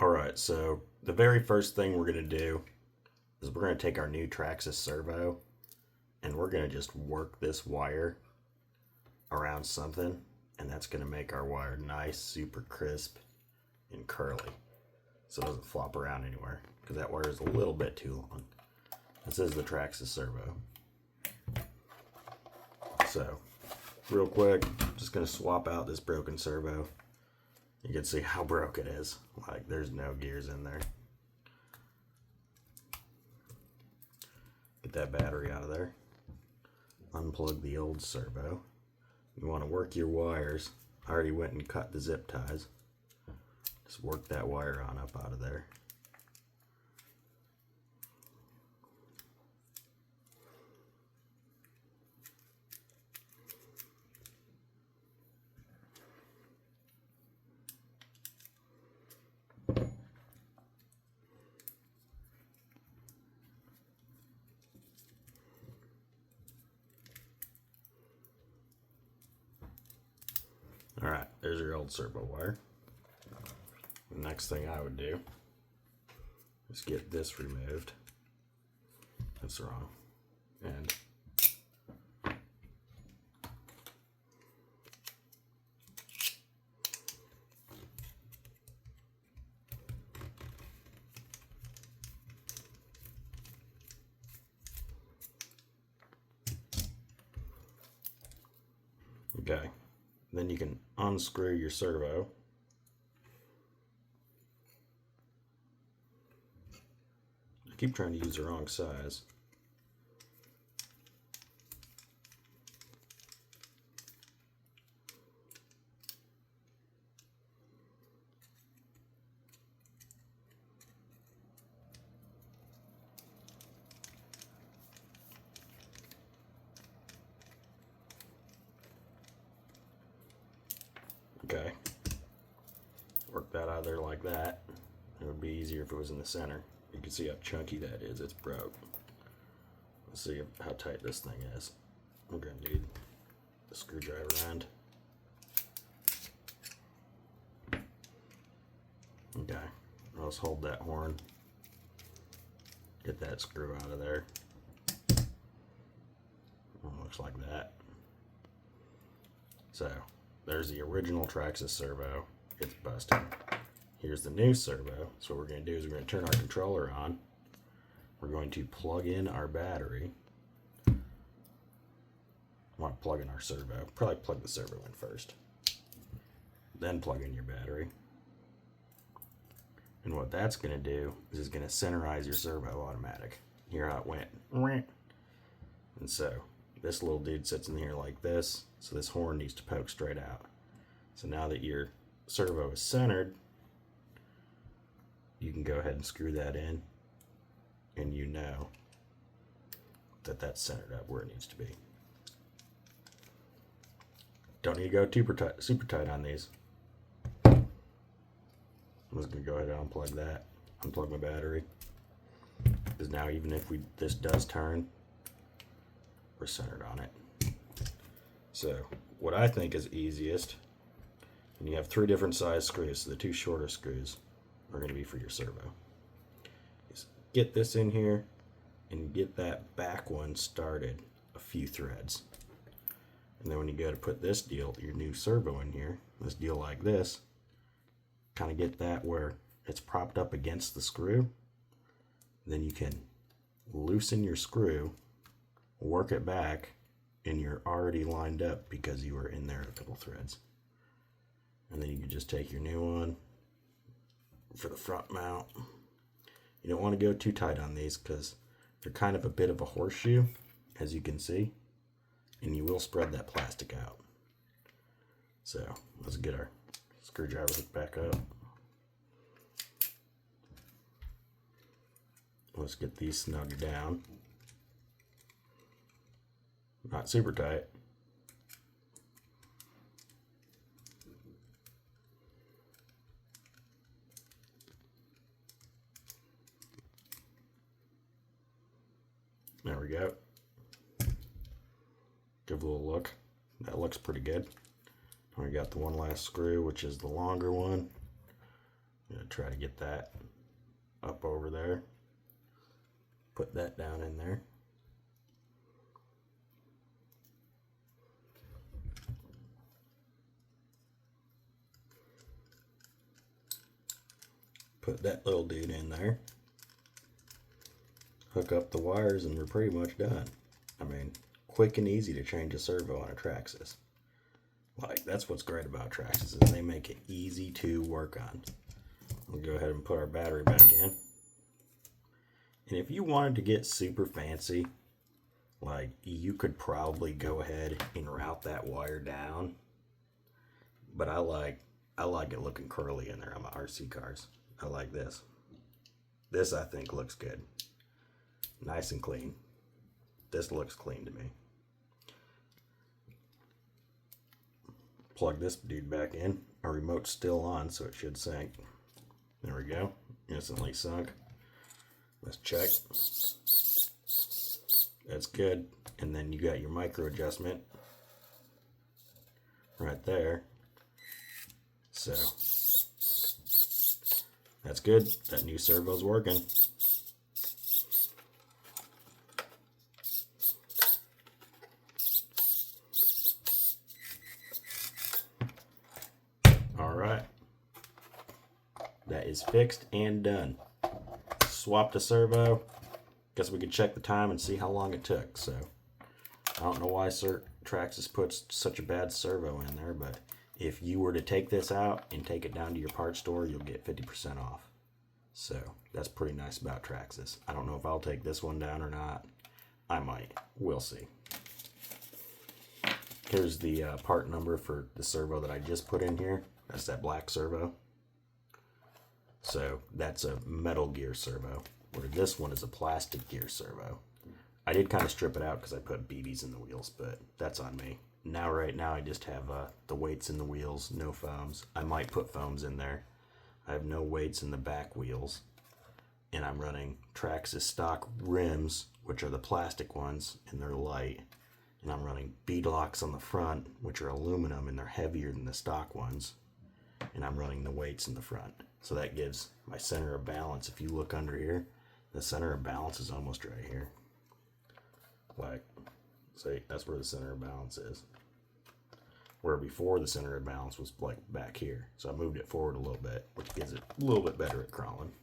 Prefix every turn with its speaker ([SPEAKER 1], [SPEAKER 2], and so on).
[SPEAKER 1] Alright, so the very first thing we're going to do is we're going to take our new Traxxas servo and we're going to just work this wire around something, and that's going to make our wire nice, super crisp, and curly so it doesn't flop around anywhere because that wire is a little bit too long. This is the Traxxas servo. So, real quick, I'm just going to swap out this broken servo. You can see how broke it is. Like, there's no gears in there. Get that battery out of there. Unplug the old servo. You want to work your wires. I already went and cut the zip ties. Just work that wire on up out of there. Alright, there's your old servo wire. The next thing I would do is get this removed. That's wrong. And okay. Then you can unscrew your servo. I keep trying to use the wrong size. Okay, work that out of there like that. It would be easier if it was in the center. You can see how chunky that is. It's broke. Let's see how tight this thing is. We're going to need the screwdriver end. Okay, let's hold that horn. Get that screw out of there. Looks like that. So, there's the original Traxxas servo. It's busted. Here's the new servo. So what we're going to do is we're going to turn our controller on. We're going to plug in our battery. I want to plug in our servo. Probably plug the servo in first. Then plug in your battery. And what that's going to do is it's going to centerize your servo automatic. Hear how it went. And so this little dude sits in here like this. So this horn needs to poke straight out. So now that your servo is centered, you can go ahead and screw that in, and you know that that's centered up where it needs to be. Don't need to go super tight on these. I'm just going to go ahead and unplug that, unplug my battery, because now even if this does turn, we're centered on it. So what I think is easiest, and you have 3 different size screws, so the 2 shorter screws are going to be for your servo. Just get this in here and get that back one started a few threads. And then when you go to put this deal, your new servo in here, this deal like this, kind of get that where it's propped up against the screw. Then you can loosen your screw, work it back, and you're already lined up because you were in there a couple threads. And then you can just take your new one for the front mount. You don't want to go too tight on these because they're kind of a bit of a horseshoe, as you can see, and you will spread that plastic out. So let's get our screwdriver hooked back up. Let's get these snugged down. Not super tight. There we go. Give a little look. That looks pretty good. We got the one last screw, which is the longer one. I'm gonna try to get that up over there. Put that down in there. Put that little dude in there. Hook up the wires and we're pretty much done. I mean, quick and easy to change a servo on a Traxxas. Like, that's what's great about Traxxas, is they make it easy to work on. We'll go ahead and put our battery back in. And if you wanted to get super fancy, like, you could probably go ahead and route that wire down. But I like it looking curly in there on my RC cars. I like this. This, I think, looks good. Nice and clean. This looks clean to me. Plug this dude back in. Our remote's still on, so it should sync. There we go. Instantly sunk. Let's check. That's good. And then you got your micro adjustment right there. So that's good. That new servo's working. All right. That is fixed and done. Swapped a servo. Guess we could check the time and see how long it took. So I don't know why Traxxas puts such a bad servo in there, but if you were to take this out and take it down to your parts store, you'll get 50% off. So that's pretty nice about Traxxas. I don't know if I'll take this one down or not. I might. We'll see. Here's the part number for the servo that I just put in here. That's that black servo. So that's a metal gear servo, where this one is a plastic gear servo. I did kind of strip it out because I put BBs in the wheels, but that's on me. Now, right now, I just have the weights in the wheels, no foams. I might put foams in there. I have no weights in the back wheels. And I'm running Traxxas stock rims, which are the plastic ones, and they're light. And I'm running beadlocks on the front, which are aluminum, and they're heavier than the stock ones. And I'm running the weights in the front. So that gives my center of balance. If you look under here, the center of balance is almost right here. Like, see, that's where the center of balance is. Where before the center of balance was like back here. So I moved it forward a little bit, which gives it a little bit better at crawling.